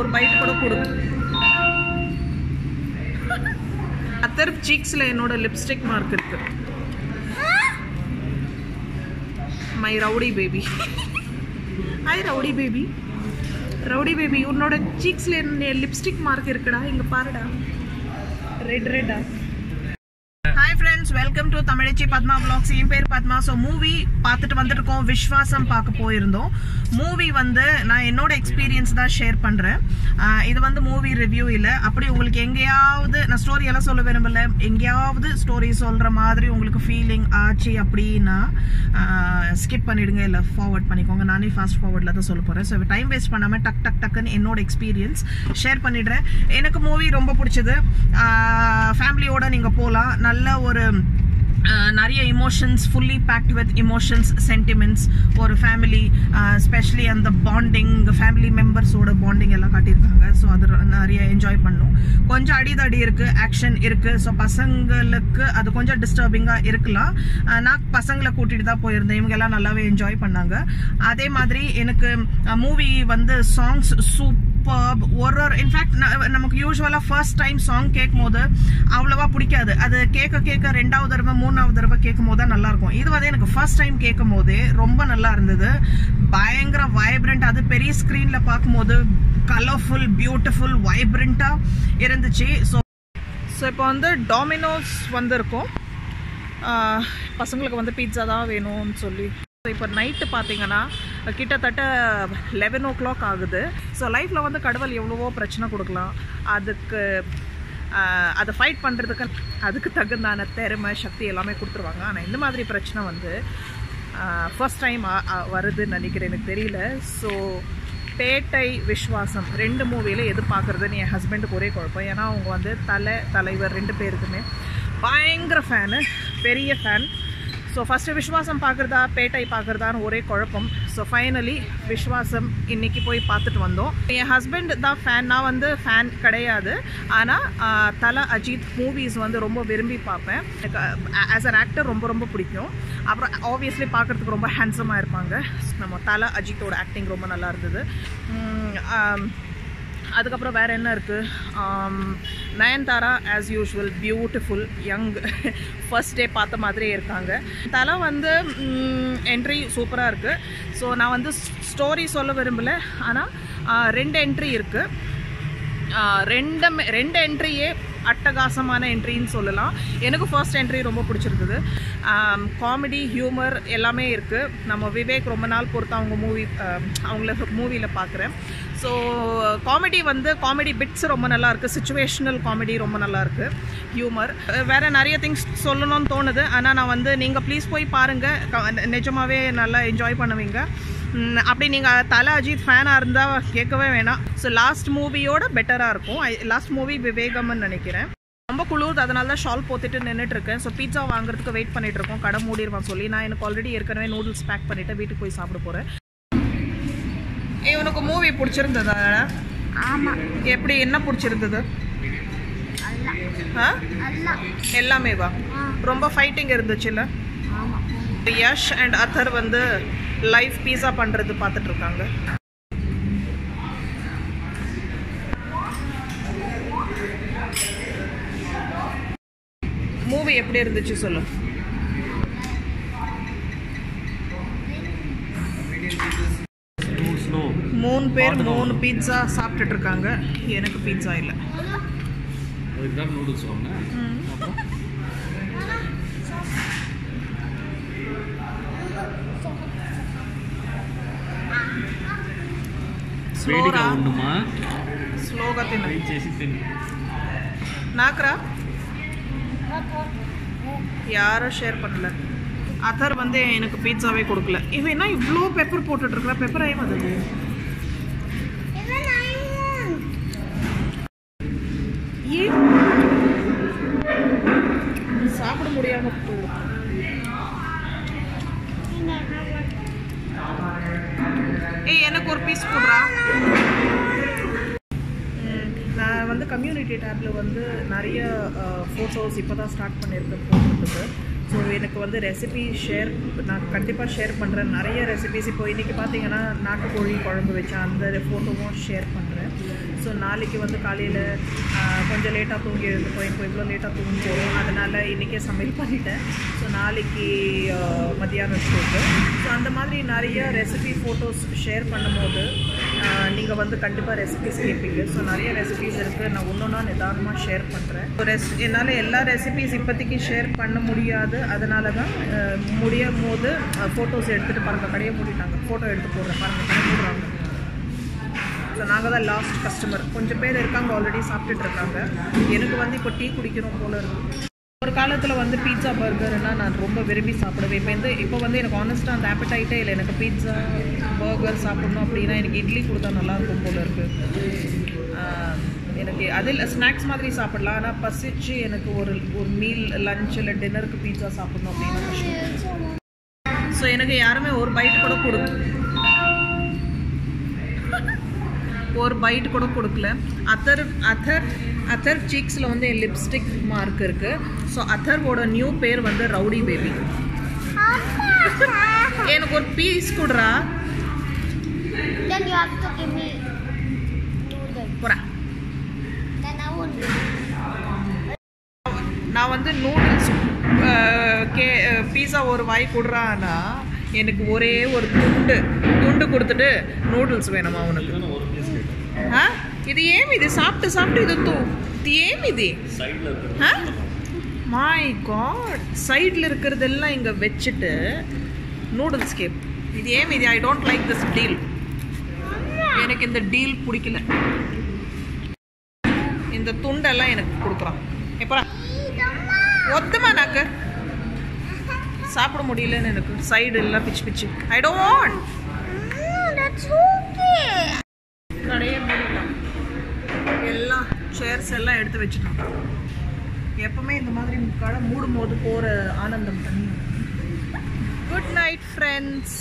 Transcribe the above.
ஒரு பைட் கூட கொடு. அத்தர் சீக்ஸ்ல என்னோட லிப்ஸ்டிக் மார்க் இருக்கு. My rowdy baby. Hi rowdy baby. Rowdy baby உன்னோட சீக்ஸ்ல லிப்ஸ்டிக் மார்க் இருக்குடா. இங்க பாருடா, ரெட் ரெட்டா. Hi friends, welcome to Tamizhachi Padma vlogs. என் பேர் பத்மா. ஸோ மூவி பார்த்துட்டு வந்துருக்கோம். விஸ்வாசம் பார்க்க போயிருந்தோம். மூவி வந்து நான் என்னோட எக்ஸ்பீரியன்ஸ் தான் ஷேர் பண்ணுறேன். இது வந்து மூவி ரிவ்யூ இல்லை. அப்படி உங்களுக்கு எங்கேயாவது நான் ஸ்டோரி எல்லாம் சொல்ல விரும்பல, எங்கேயாவது ஸ்டோரி சொல்கிற மாதிரி உங்களுக்கு ஃபீலிங் ஆச்சு அப்படின்னா ஸ்கிப் பண்ணிடுங்க, இல்லை ஃபார்வர்ட் பண்ணிக்கோங்க. நானே ஃபாஸ்ட் ஃபார்வர்டில் தான் சொல்ல போகிறேன். ஸோ டைம் வேஸ்ட் பண்ணாமல் டக்குன்னு என்னோட எக்ஸ்பீரியன்ஸ் ஷேர் பண்ணிடுறேன். எனக்கு மூவி ரொம்ப பிடிச்சது. ஃபேமிலியோட நீங்கள் போகலாம். நல்ல ஒரு நிறைய emotions, fully packed with emotions, sentiments, ஒரு ஃபேமிலி, ஸ்பெஷலி அந்த பாண்டிங், ஃபேமிலி மெம்பர்ஸோட பாண்டிங் எல்லாம் காட்டியிருக்காங்க. ஸோ அது நிறைய என்ஜாய் பண்ணோம். கொஞ்சம் அடிதடி இருக்குது, ஆக்ஷன் இருக்குது. ஸோ பசங்களுக்கு அது கொஞ்சம் டிஸ்டர்பிங்காக இருக்கலாம். நான் பசங்களை கூட்டிகிட்டு தான் போயிருந்தேன். இவங்க எல்லாம் நல்லாவே என்ஜாய் பண்ணாங்க. அதே மாதிரி எனக்கு மூவி வந்து சாங்ஸ் ஒரு இன்ஃபேக்ட் நமக்கு யூஸ்வலாக ஃபர்ஸ்ட் டைம் சாங் கேட்கும் போது அவ்வளோவா பிடிக்காது. அது கேட்க ரெண்டாவது தடவை மூணாவது தடவை கேட்கும் போது தான் நல்லாயிருக்கும். இது வந்து எனக்கு ஃபர்ஸ்ட் டைம் கேட்கும் போதே ரொம்ப நல்லா இருந்தது. பயங்கர வைப்ரண்ட். அது பெரிய ஸ்க்ரீனில் பார்க்கும்போது கலர்ஃபுல், பியூட்டிஃபுல், வைப்ரண்ட்டாக இருந்துச்சு. ஸோ இப்போ வந்து டாமினோஸ் வந்திருக்கோம். பசங்களுக்கு வந்து பீட்சா தான் வேணும்னு சொல்லி. இப்போ நைட்டு பார்த்தீங்கன்னா கிட்டத்தட்ட 11 o'clock ஆகுது. ஸோ லைஃப்பில் வந்து கடவுள் எவ்வளவோ பிரச்சனை கொடுக்கலாம். அதை ஃபைட் பண்ணுறதுக்கு அதுக்கு தகுந்தான திறமை, சக்தி எல்லாமே கொடுத்துருவாங்க. ஆனால் இந்த மாதிரி பிரச்சனை வந்து ஃபர்ஸ்ட் டைம் வருதுன்னு நினைக்கிறேன், எனக்கு தெரியல. ஸோ பேட்டை, விஸ்வாசம் 2 மூவியில் எது பார்க்குறதுன்னு என் ஹஸ்பண்டுக்கு ஒரே குழப்பம். ஏன்னா அவங்க வந்து தலைவர் 2 பேருக்குமே பயங்கர ஃபேனு, பெரிய ஃபேன். ஸோ ஃபஸ்ட்டு விஸ்வாசம் பார்க்குறதா பேட்டை பார்க்குறதான்னு ஒரே குழப்பம். ஸோ ஃபைனலி விஸ்வாசம் இன்றைக்கி போய் பார்த்துட்டு வந்தோம். என் ஹஸ்பண்ட் தான் ஃபேன், நான் வந்து ஃபேன் கிடையாது. ஆனால் தல அஜித் மூவிஸ் வந்து ரொம்ப விரும்பி பார்ப்பேன். எனக்கு ஆஸ் அன் ஆக்டர் ரொம்ப பிடிக்கும். அப்புறம் ஆப்வியஸ்லி பார்க்குறதுக்கு ரொம்ப ஹேண்ட்ஸமாக இருப்பாங்க. நம்ம தல அஜித்தோட ஆக்டிங் ரொம்ப நல்லா இருந்தது. அதுக்கப்புறம் வேறு என்ன இருக்குது, Nayanthara as usual beautiful, young, first day பார்த்த மாதிரியே இருக்காங்க. தலை வந்து என்ட்ரி சூப்பராக இருக்குது. ஸோ நான் வந்து ஸ்டோரி சொல்ல விரும்பலை. ஆனால் 2 என்ட்ரி இருக்குது. 2 என்ட்ரியே அட்டகாசமான என்ட்ரின்னு சொல்லலாம். எனக்கு ஃபர்ஸ்ட் என்ட்ரி ரொம்ப பிடிச்சிருந்தது. காமெடி, ஹியூமர் எல்லாமே இருக்குது. நம்ம விவேக் ரொம்ப நாள் பொறுத்து அவங்கள மூவியில் பார்க்குறேன். ஸோ காமெடி பிட்ஸ் ரொம்ப நல்லாயிருக்கு. சிச்சுவேஷ்னல் காமெடி ரொம்ப நல்லாயிருக்கு. ஹியூமர், வேறு நிறைய திங்ஸ் சொல்லணும்னு தோணுது. ஆனால் நான் வந்து நீங்கள் ப்ளீஸ் போய் பாருங்கள், நிஜமாகவே நல்லா என்ஜாய் பண்ணுவீங்க. அப்படி நீங்கள் தல அஜித் ஃபேனாக இருந்தால் கேட்கவே வேணாம். ஸோ லாஸ்ட் மூவியோட பெட்டராக இருக்கும். லாஸ்ட் மூவி விவேகம்னு நினைக்கிறேன். ரொம்ப குளிர்து, அதனால தான் ஷால் போத்துட்டு நின்றுட்டுருக்கேன். ஸோ பீட்சா வாங்குறதுக்கு வெயிட் பண்ணிகிட்ருக்கோம். கடை மூடிடுவான் சொல்லி. நான் எனக்கு ஆல்ரெடி ஏற்கனவே நூடுல்ஸ் பேக் பண்ணிவிட்டு வீட்டுக்கு போய் சாப்பிட போகிறேன். உனக்கு மூவி பிடிச்சிருந்ததா? ஆமாம். எப்படி, என்ன பிடிச்சிருந்தது? எல்லாமே வா. ரொம்ப ஃபைட்டிங் இருந்துச்சுல்ல? யஷ் அண்ட் அத்தர் வந்து லைவ் பீஸா பண்ணுறது பார்த்துட்ருக்காங்க. மூவி எப்படி இருந்துச்சு சொல்லு. மூணு பேர் 3 பீட்சா சாப்பிட்டுட்டு இருக்காங்க. எனக்கு பீட்சா இல்லை. நூடுல்ஸ் స్లోగా తిను. నాకురా யாரும் ஷேர் பண்ணல. அதர் வந்து எனக்கு பீட்சாவே கொடுக்கல. இவன் என்ன இவ்வளோ பெப்பர் போட்டுட்ருக்குறா? பெப்பர் ஆகி வந்தது. ஏன் சாப்பிட முடியாம போகும்? எனக்கு ஒரு பீஸ் போடுறா. நான் வந்து கம்யூனிட்டி டேப்பில் வந்து நிறைய ஃபோட்டோஸ் இப்போ தான் ஸ்டார்ட் பண்ணியிருக்கேன் போடுறதுக்கு. ஸோ எனக்கு வந்து ரெசிபி நான் கண்டிப்பாக ஷேர் பண்ணுறேன். நிறைய ரெசிபிஸ் இப்போ இன்றைக்கி பார்த்தீங்கன்னா நாட்டுக்கோழி குழம்பு வச்சேன், அந்த ஃபோட்டோவும் ஷேர் பண்ணுறேன். ஸோ நாளைக்கு வந்து காலையில் கொஞ்சம் லேட்டாக தூங்கி எழுந்துப்போம். இப்போ இவ்வளோ லேட்டாக தூங்கிப்போம். அதனால் இன்றைக்கே சமையல் பண்ணிட்டேன். ஸோ நாளைக்கு மத்தியானம் ஷூட்டு. ஸோ அந்த மாதிரி நிறைய ரெசிபி ஃபோட்டோஸ் ஷேர் பண்ணும்போது நீங்கள் வந்து கண்டிப்பாக ரெசிபிஸ் கேட்பீங்க. ஸோ நிறைய ரெசிபிஸ் இருக்குது. நான் ஒன்றா நிதானமாக ஷேர் பண்ணுறேன். என்னால் எல்லா ரெசிபிஸ் இப்போதைக்கு ஷேர் பண்ண முடியாது. அதனால தான் முடியும் போது ஃபோட்டோஸ் எடுத்துகிட்டு பாருங்கள், கடையை மூடிட்டாங்க. ஃபோட்டோ எடுத்து போடுறேன் பாருங்கள், கடை மூடுறாங்க. ஸோ நாங்கள் தான் லாஸ்ட் கஸ்டமர். கொஞ்சம் பேர் இருக்காங்க, ஆல்ரெடி சாப்பிட்டுட்டு இருக்காங்க. எனக்கு வந்து இப்போ டீ குடிக்கிறோம் போல இருக்குது. ஒரு காலத்தில் வந்து பீட்சா பர்கர்னால் நான் ரொம்ப விரும்பி சாப்பிடுவேன். இப்போ வந்து எனக்கு ஆனஸ்ட்டாக அந்த ஆப்படைட்டே இல்லை. எனக்கு பீட்சா பர்கர் சாப்பிட்ணும் அப்படின்னா எனக்கு இட்லி கொடுத்தா நல்லாயிருக்கும் போல இருக்குது. எனக்கு அதில் ஸ்நாக்ஸ் மாதிரி சாப்பிடலாம். ஆனால் பசிச்சு எனக்கு ஒரு மீல் லஞ்ச் இல்லை டின்னருக்கு பீட்சா சாப்பிட்ணும் அப்படின்னா கஷ்டம். ஸோ எனக்கு யாருமே ஒரு பைட் கூட கொடுக்கல. அதர் சீக்ஸில் வந்து என் லிப்ஸ்டிக் மார்க் இருக்குது. ஸோ அதர்வோட நியூ பேர் வந்து ரவுடி பேபி. எனக்கு ஒரு பீஸ் கொடுறா. நான் வந்து நூடுல்ஸ் பீஸா ஒரு வாய் கொடுறான்னா எனக்கு ஒரே ஒரு துண்டு கொடுத்துட்டு நூடுல்ஸ் வேணுமா உனக்கு? இது ஏன் இது சாப்பிட்டு இது ஏன் இது? மை காட், சைடில் இருக்கிறதெல்லாம் இங்கே வச்சுட்டு நூடுல்ஸ் கேப். இது ஏன் இது? I don't like this deal. எனக்கு இந்த டீல் பிடிக்கல. இந்த துண்டெல்லாம் எனக்கு கொடுக்குறான். எப்போ ஒத்துமா நாக்கு சாப்பிட முடியலன்னு எனக்கு சைடு எல்லாம் பிச்சு. I don't want. கடையே மூடிட்டான். எல்லாம் சேர்ஸ் எல்லாம் எடுத்து வச்சுட்டான். எப்பவுமே இந்த மாதிரி கடை மூடும் போது போகிற ஆனந்தம் தண்ணி. Good night friends.